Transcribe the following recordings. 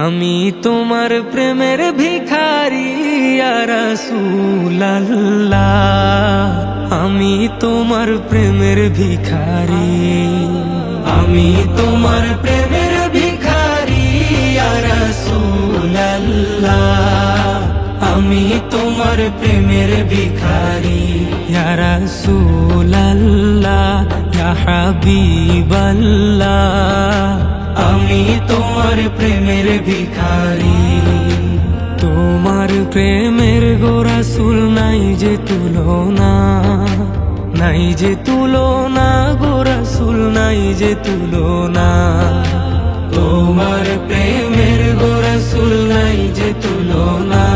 আমি তোমার প্রেমের ভিখারি ইয়া রাসূলুল্লাহ, আমি তোমার প্রেমের ভিখারি, আমি তোমার প্রেমের ভিখারি ইয়া রাসূলুল্লাহ, আমি তোমার প্রেমের ভিখারি ইয়া রাসূলুল্লাহ, ইয়া হাবিবাল্লাহ, আমি তোমার প্রেমের ভিখারি। তোমার প্রেমের গো রাসূল নাই যে তুলনা, নাই যে তুলনা গো রাসূল, নাই যে তুলনা। তোমার প্রেমের গো রাসূল নাই যে তুলনা,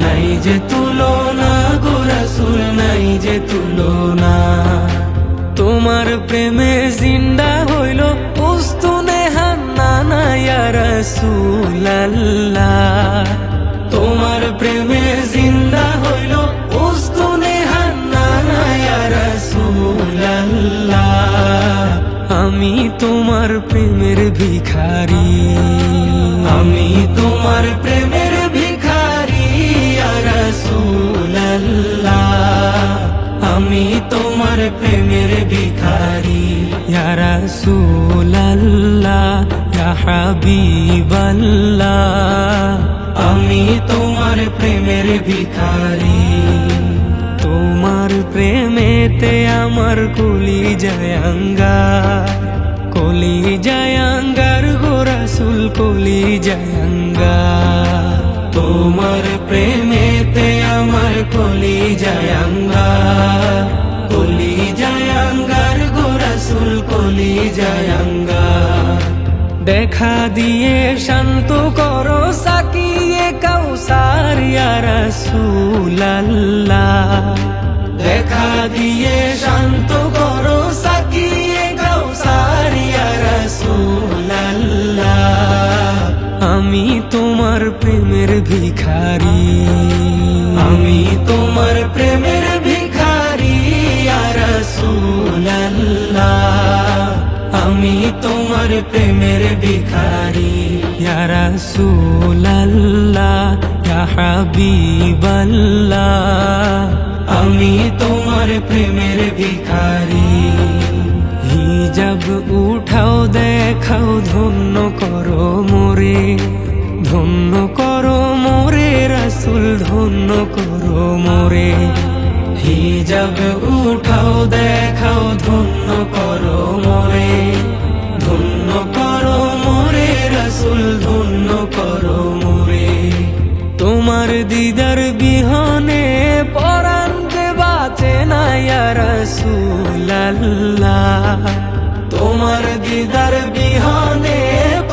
নাই যে তুলনা গো রাসূল, নাই যে তুলনা। তোমার প্রেমে জিন্দা হইল উস্তুনে হান্নানা ইয়া রাসূলুল্লাহ, তোমার প্রেমে জিন্দা হইল উস্তুনে হান্নানা ইয়া রাসূলুল্লাহ, আমি তোমার প্রেমের ভিখারি, আমি তোমার প্রেমের ভিখারি ইয়া রাসূলুল্লাহ, আমি তোমার প্রেমের ভিখারি ইয়া রাসূলুল্লাহ, ইয়া হাবিবাল্লাহ, আমি তোমার প্রেমের ভিখারি। তোমার প্রেমেতে আমার কলিজায় আঙ্গার, কলিজায় আঙ্গার গো রাসূল, কলিজায় আঙ্গার। তোমার প্রেমেতে আমার কলিজায় আঙ্গার, কলিজায় আঙ্গার গো রাসূল, কলিজায় আঙ্গার। দেখা দিয়ে শান্ত করো সাকিয়ে কাউসার ইয়া রাসূলুল্লাহ, দেখা দিয়ে শান্ত করো সাকিয়ে কাউসার ইয়া রাসূলুল্লাহ, আমি তোমার প্রেমের ভিখারি, আমি তোমার প্রেমের ভিখারি ইয়া রাসূলুল্লাহ, আমি তোমার প্রেমের ভিখারি ইয়া রাসূলুল্লাহ, ইয়া হাবিবাল্লাহ, আমি তোমার প্রেমের ভিখারি। হিজাব উঠাও দেখাও ধন্য করো মোরে, ধন্য করো মোরে রাসূল, ধন্য করো মোরে। হিজাব উঠাও দেখাও ধন্য করো মোরে, ধন্য করো মোরে রাসূল, ধন্য করো মোরে। তোমার দিদার বিহনে পরাণ যে বাঁচে না ইয়া রাসূলুল্লাহ, তোমার দিদার বিহনে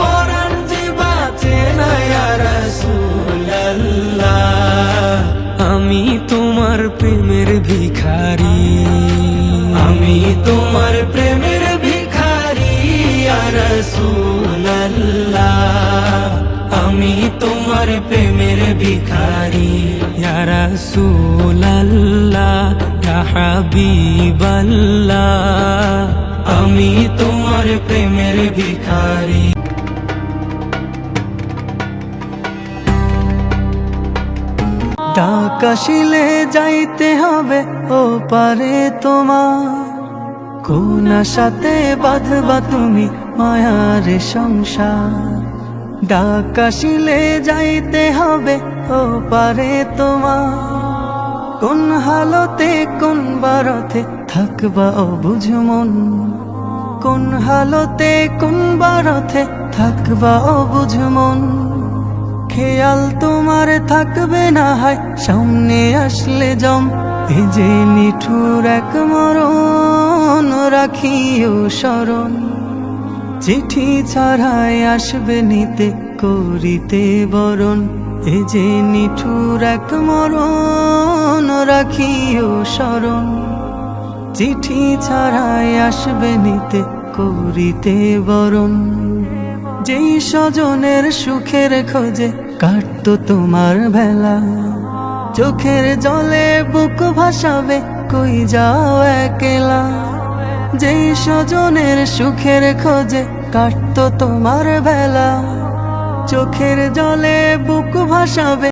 পরাণ যে বাঁচে না ইয়া রাসূলুল্লাহ, আমি তোমার প্রেমের ভিখারি, আমি তোমার প্রেমের ভিখারি ইয়া রাসূলুল্লাহ, আমি তোমার প্রেমের ভিখারি ইয়া রাসূলুল্লাহ, ইয়া হাবিবাল্লাহ, আমি তোমার প্রেমের ভিখারি। ডাক আসিলে যাইতে হবে ও পারে তোমার, কোন আশাতে বাঁধবা তুমি মায়ার সংসার। ডাক আসিলে যাইতে হবে ও পারে তোমার, কোন হালতে কোন বারতে থাকবা অবুঝ মন, কোন হালতে কোন বারতে থাকবা অবুঝ মন। খেয়াল তোমার থাকবে না হয় সামনে আসলে জম, এ যে নিঠুর এক মরণ রাখিও স্মরণ। চিঠি ছাড়াই আসবে নিতে করিতে বরণ, এ যে নিঠুর এক মরণ রাখিও স্মরণ। চিঠি ছাড়াই আসবে নিতে করিতে বরণ। যেই স্বজনের সুখের খোঁজে কাটতো তোমার বেলা, চোখের জলে বুক ভাসাবে কই যাও একলা। যেই স্বজনের সুখের খোঁজে কাটতো তোমার বেলা, চোখের জলে বুক ভাসাবে।